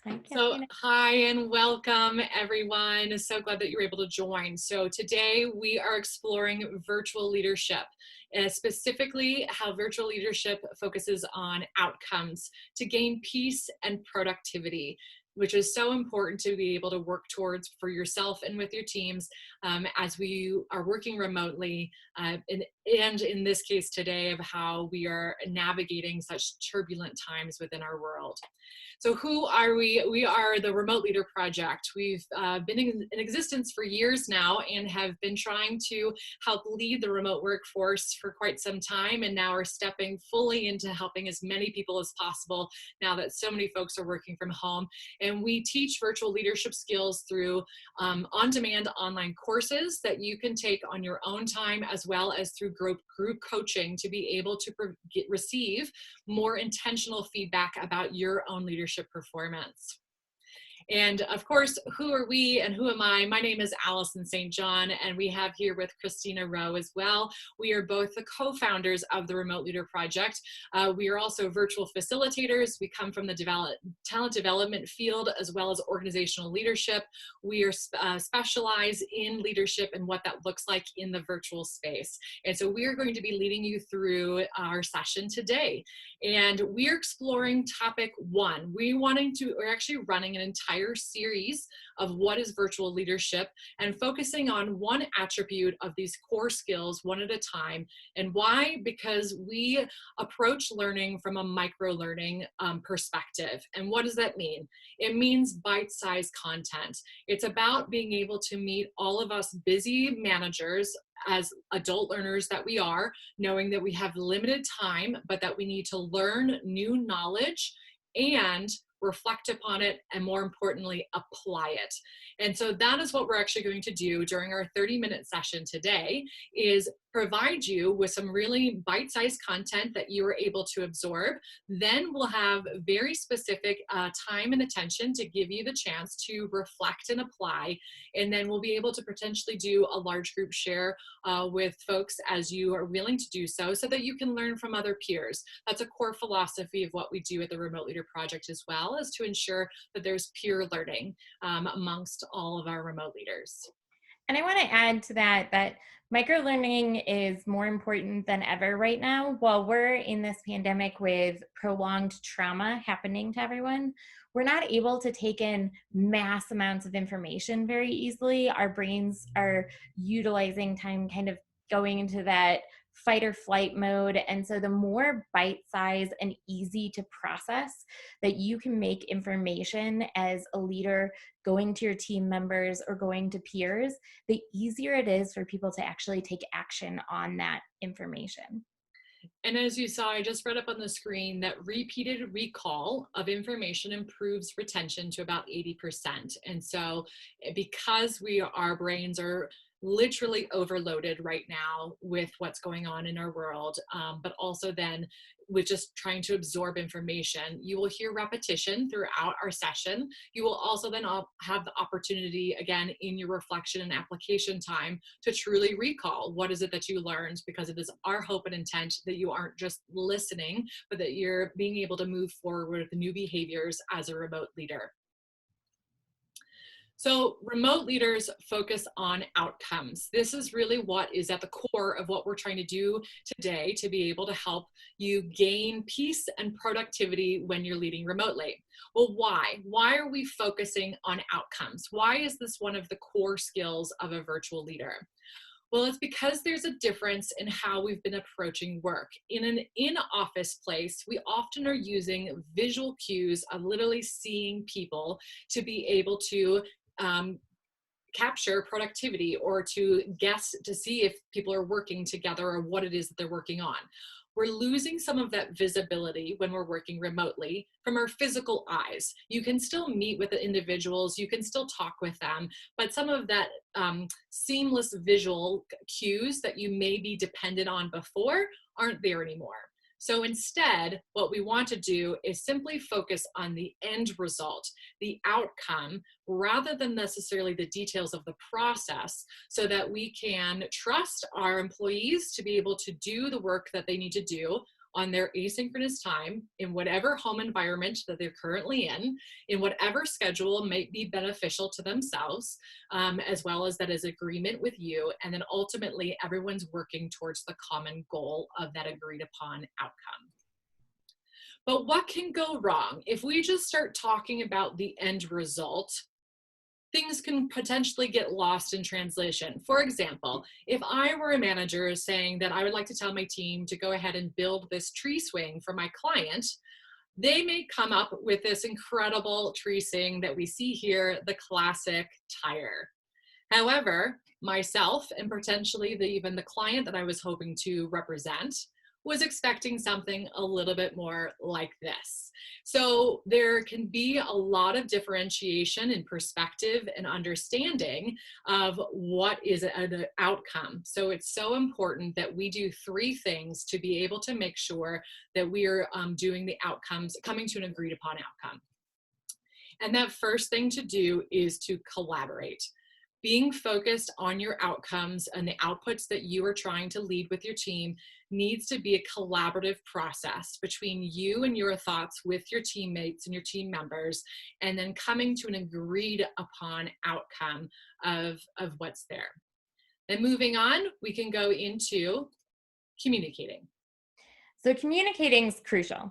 Hi, So, Katrina. hi and welcome everyone. So glad that you were able to join. So, today we are exploring virtual leadership, and specifically how virtual leadership focuses on outcomes to gain peace and productivity, which is so important to be able to work towards for yourself and with your teams as we are working remotely. And in this case today, of how we are navigating such turbulent times within our world. So who are we? We are the Remote Leader Project. We've been in existence for years now and have been trying to help lead the remote workforce for quite some time, and now are stepping fully into helping as many people as possible now that so many folks are working from home. And we teach virtual leadership skills through on-demand online courses that you can take on your own time, as well as through group coaching to be able to receive more intentional feedback about your own leadership performance. And of course, who are we and who am I? My name is Allison St. John, and we have here with Christina Rowe as well. We are both the co-founders of the Remote Leader Project. We are also virtual facilitators. We come from the talent development field as well as organizational leadership. We are specialized in leadership and what that looks like in the virtual space. And so we are going to be leading you through our session today. And we're exploring topic one. We're actually running an entire series of what is virtual leadership and focusing on one attribute of these core skills one at a time. And why? Because we approach learning from a micro-learning perspective. And what does that mean? It means bite-sized content. It's about being able to meet all of us busy managers as adult learners that we are, knowing that we have limited time, but that we need to learn new knowledge and reflect upon it, and more importantly, apply it. And so that is what we're actually going to do during our 30-minute session today, is provide you with some really bite-sized content that you are able to absorb. Then we'll have very specific time and attention to give you the chance to reflect and apply. And then we'll be able to potentially do a large group share with folks as you are willing to do so, so that you can learn from other peers. That's a core philosophy of what we do at the Remote Leader Project as well, is to ensure that there's peer learning amongst all of our remote leaders. And I want to add to that microlearning is more important than ever right now. While we're in this pandemic with prolonged trauma happening to everyone, we're not able to take in mass amounts of information very easily. Our brains are utilizing time kind of going into that fight or flight mode. And so the more bite size and easy to process that you can make information as a leader, going to your team members or going to peers, the easier it is for people to actually take action on that information. And as you saw, I just read up on the screen that repeated recall of information improves retention to about 80%. And so because our brains are literally overloaded right now with what's going on in our world, but also then with just trying to absorb information, you will hear repetition throughout our session. You will also then have the opportunity, again, in your reflection and application time, to truly recall what is it that you learned, because it is our hope and intent that you aren't just listening, but that you're being able to move forward with new behaviors as a remote leader. So remote leaders focus on outcomes. This is really what is at the core of what we're trying to do today to be able to help you gain peace and productivity when you're leading remotely. Well, why? Why are we focusing on outcomes? Why is this one of the core skills of a virtual leader? Well, it's because there's a difference in how we've been approaching work. In an in-office place, we often are using visual cues of literally seeing people to be able to capture productivity, or to guess to see if people are working together or what it is that they're working on. We're losing some of that visibility when we're working remotely from our physical eyes. You can still meet with the individuals, you can still talk with them, but some of that seamless visual cues that you may be dependent on before aren't there anymore. So instead, what we want to do is simply focus on the end result, the outcome, rather than necessarily the details of the process, so that we can trust our employees to be able to do the work that they need to do on their asynchronous time in whatever home environment that they're currently in whatever schedule might be beneficial to themselves, as well as that is agreement with you. And then ultimately, everyone's working towards the common goal of that agreed upon outcome. But what can go wrong? If we just start talking about the end result, things can potentially get lost in translation. For example, if I were a manager saying that I would like to tell my team to go ahead and build this tree swing for my client, they may come up with this incredible tree swing that we see here, the classic tire. However, myself and potentially even the client that I was hoping to represent was expecting something a little bit more like this. So there can be a lot of differentiation in perspective and understanding of what is an outcome. So it's so important that we do three things to be able to make sure that we are doing the outcomes, coming to an agreed upon outcome. And that first thing to do is to collaborate. Being focused on your outcomes and the outputs that you are trying to lead with your team needs to be a collaborative process between you and your thoughts with your teammates and your team members, and then coming to an agreed upon outcome of what's there. Then moving on, we can go into communicating. So communicating is crucial.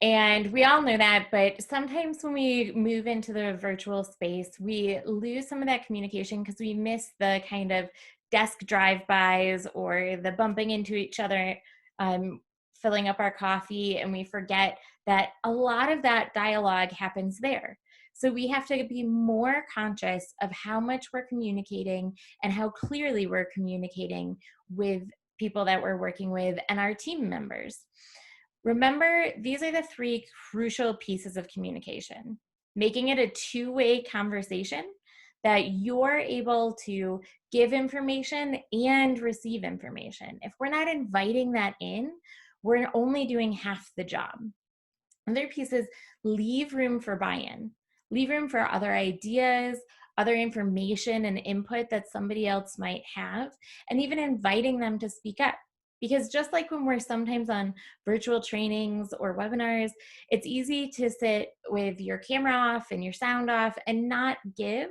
And we all know that, but sometimes when we move into the virtual space, we lose some of that communication because we miss the kind of desk drive-bys or the bumping into each other, um, filling up our coffee, and we forget that a lot of that dialogue happens there. So we have to be more conscious of how much we're communicating and how clearly we're communicating with people that we're working with and our team members. Remember, these are the three crucial pieces of communication. Making it a two-way conversation, that you're able to give information and receive information. If we're not inviting that in, we're only doing half the job. Other pieces, leave room for buy-in, leave room for other ideas, other information and input that somebody else might have, and even inviting them to speak up. Because just like when we're sometimes on virtual trainings or webinars, it's easy to sit with your camera off and your sound off and not give.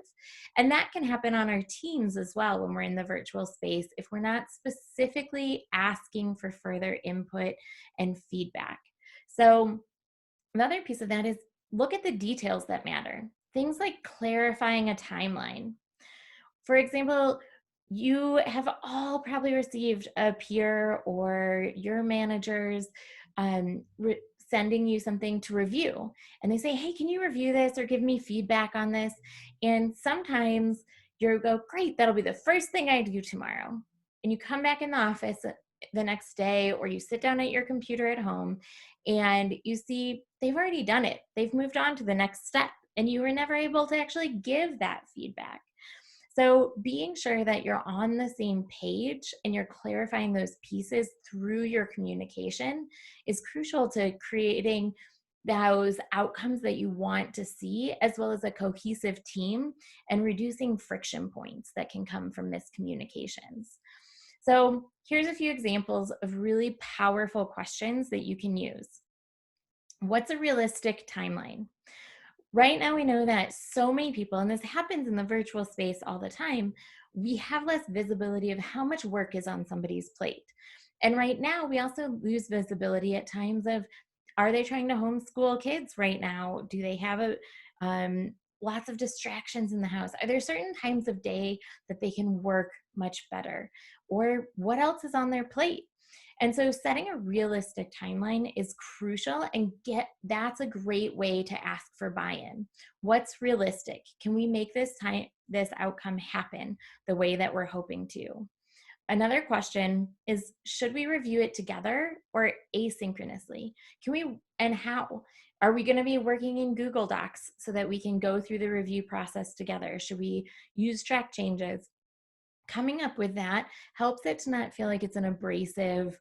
And that can happen on our teams as well when we're in the virtual space if we're not specifically asking for further input and feedback. So another piece of that is look at the details that matter. Things like clarifying a timeline. For example, you have all probably received a peer or your managers sending you something to review. And they say, hey, can you review this or give me feedback on this? And sometimes you go, great, that'll be the first thing I do tomorrow. And you come back in the office the next day, or you sit down at your computer at home and you see they've already done it. They've moved on to the next step, and you were never able to actually give that feedback. So being sure that you're on the same page and you're clarifying those pieces through your communication is crucial to creating those outcomes that you want to see, as well as a cohesive team and reducing friction points that can come from miscommunications. So here's a few examples of really powerful questions that you can use. What's a realistic timeline? Right now, we know that so many people, and this happens in the virtual space all the time, we have less visibility of how much work is on somebody's plate. And right now, we also lose visibility at times of, are they trying to homeschool kids right now? Do they have lots of distractions in the house? Are there certain times of day that they can work much better? Or what else is on their plate? And so setting a realistic timeline is crucial, and that's a great way to ask for buy-in. What's realistic? Can we make this outcome happen the way that we're hoping to? Another question is, should we review it together or asynchronously? And how? Are we going to be working in Google Docs so that we can go through the review process together? Should we use track changes? Coming up with that helps it to not feel like it's an abrasive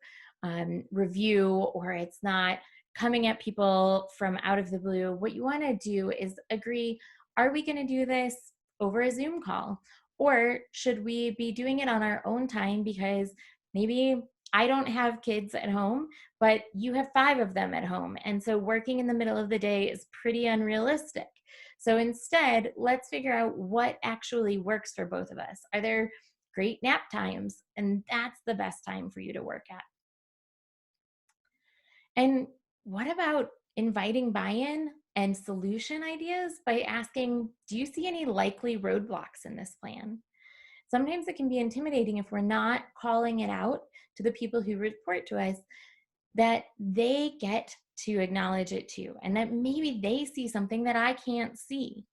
review, or it's not coming at people from out of the blue. What you want to do is agree, are we going to do this over a Zoom call? Or should we be doing it on our own time because maybe I don't have kids at home, but you have 5 of them at home. And so working in the middle of the day is pretty unrealistic. So instead, let's figure out what actually works for both of us. Are there great nap times? And that's the best time for you to work at. And what about inviting buy in and solution ideas by asking, do you see any likely roadblocks in this plan? Sometimes it can be intimidating if we're not calling it out to the people who report to us that they get to acknowledge it too, and that maybe they see something that I can't see.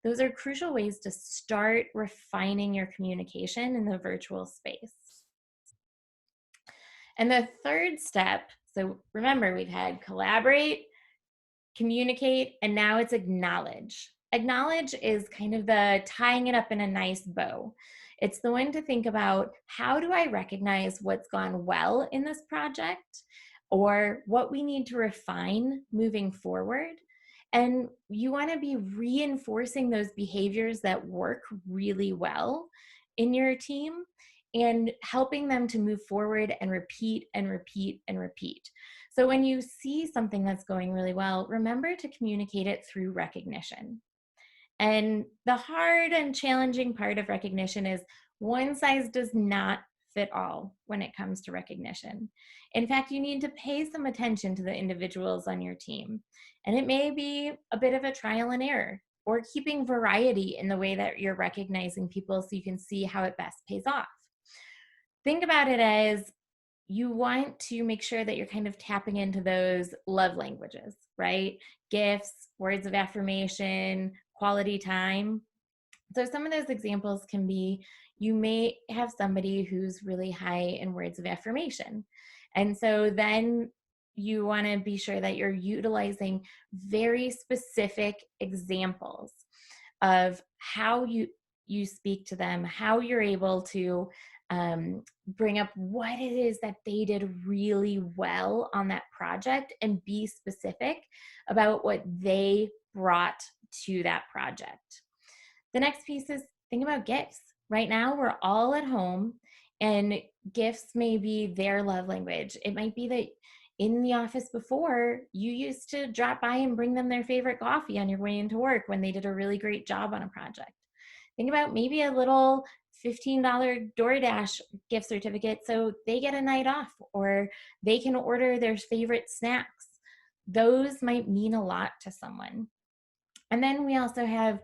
Those are crucial ways to start refining your communication in the virtual space. And the third step, so remember, we've had collaborate, communicate, and now it's acknowledge. Acknowledge is kind of the tying it up in a nice bow. It's the one to think about, how do I recognize what's gone well in this project or what we need to refine moving forward. And you want to be reinforcing those behaviors that work really well in your team and helping them to move forward and repeat and repeat and repeat. So when you see something that's going really well, remember to communicate it through recognition. And the hard and challenging part of recognition is one size does not fit all when it comes to recognition. In fact, you need to pay some attention to the individuals on your team. And it may be a bit of a trial and error, or keeping variety in the way that you're recognizing people so you can see how it best pays off. Think about it as, you want to make sure that you're kind of tapping into those love languages, right? Gifts, words of affirmation, quality time. So some of those examples can be, you may have somebody who's really high in words of affirmation. And so then you want to be sure that you're utilizing very specific examples of how you speak to them, how you're able to bring up what it is that they did really well on that project and be specific about what they brought to that project. The next piece is, think about gifts. Right now, we're all at home, and gifts may be their love language. It might be that in the office before, you used to drop by and bring them their favorite coffee on your way into work when they did a really great job on a project. Think about maybe a little $15 DoorDash gift certificate so they get a night off, or they can order their favorite snacks. Those might mean a lot to someone. And then we also have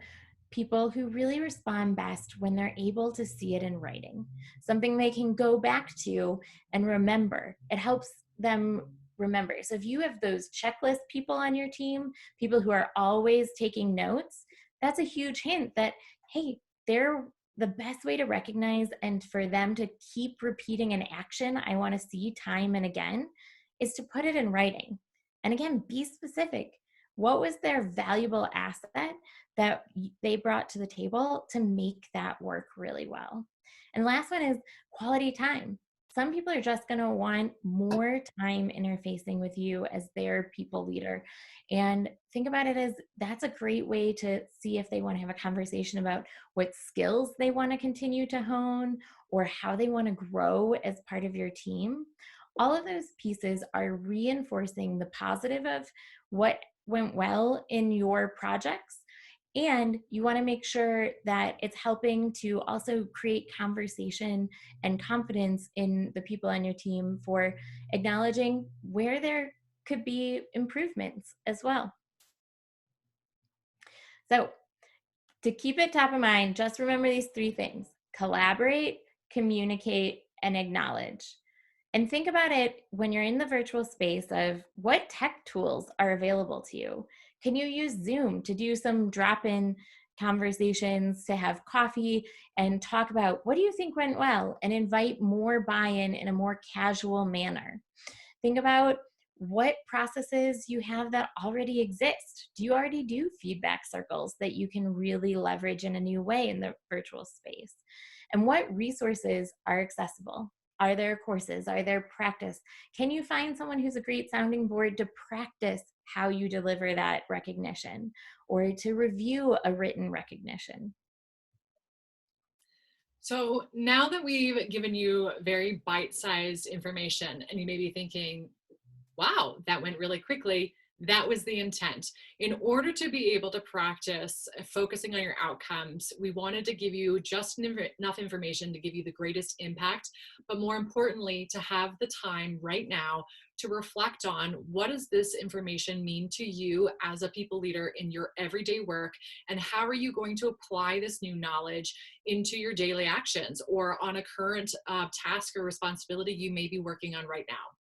people who really respond best when they're able to see it in writing, something they can go back to and remember. It helps them remember. So if you have those checklist people on your team, people who are always taking notes, that's a huge hint that, hey, they're the best way to recognize and for them to keep repeating an action I want to see time and again is to put it in writing. And again, be specific. What was their valuable asset that they brought to the table to make that work really well? And last one is quality time. Some people are just going to want more time interfacing with you as their people leader. And think about it as, that's a great way to see if they want to have a conversation about what skills they want to continue to hone or how they want to grow as part of your team. All of those pieces are reinforcing the positive of what went well in your projects. And you want to make sure that it's helping to also create conversation and confidence in the people on your team for acknowledging where there could be improvements as well. So, to keep it top of mind, just remember these three things: collaborate, communicate, and acknowledge. And think about it when you're in the virtual space of what tech tools are available to you. Can you use Zoom to do some drop-in conversations, to have coffee and talk about what do you think went well and invite more buy-in in a more casual manner? Think about what processes you have that already exist. Do you already do feedback circles that you can really leverage in a new way in the virtual space? And what resources are accessible? Are there courses? Are there practice? Can you find someone who's a great sounding board to practice how you deliver that recognition or to review a written recognition? So now that we've given you very bite-sized information, and you may be thinking, wow, that went really quickly. That was the intent. In order to be able to practice focusing on your outcomes, we wanted to give you just enough information to give you the greatest impact, but more importantly, to have the time right now to reflect on what does this information mean to you as a people leader in your everyday work, and how are you going to apply this new knowledge into your daily actions or on a current task or responsibility you may be working on right now.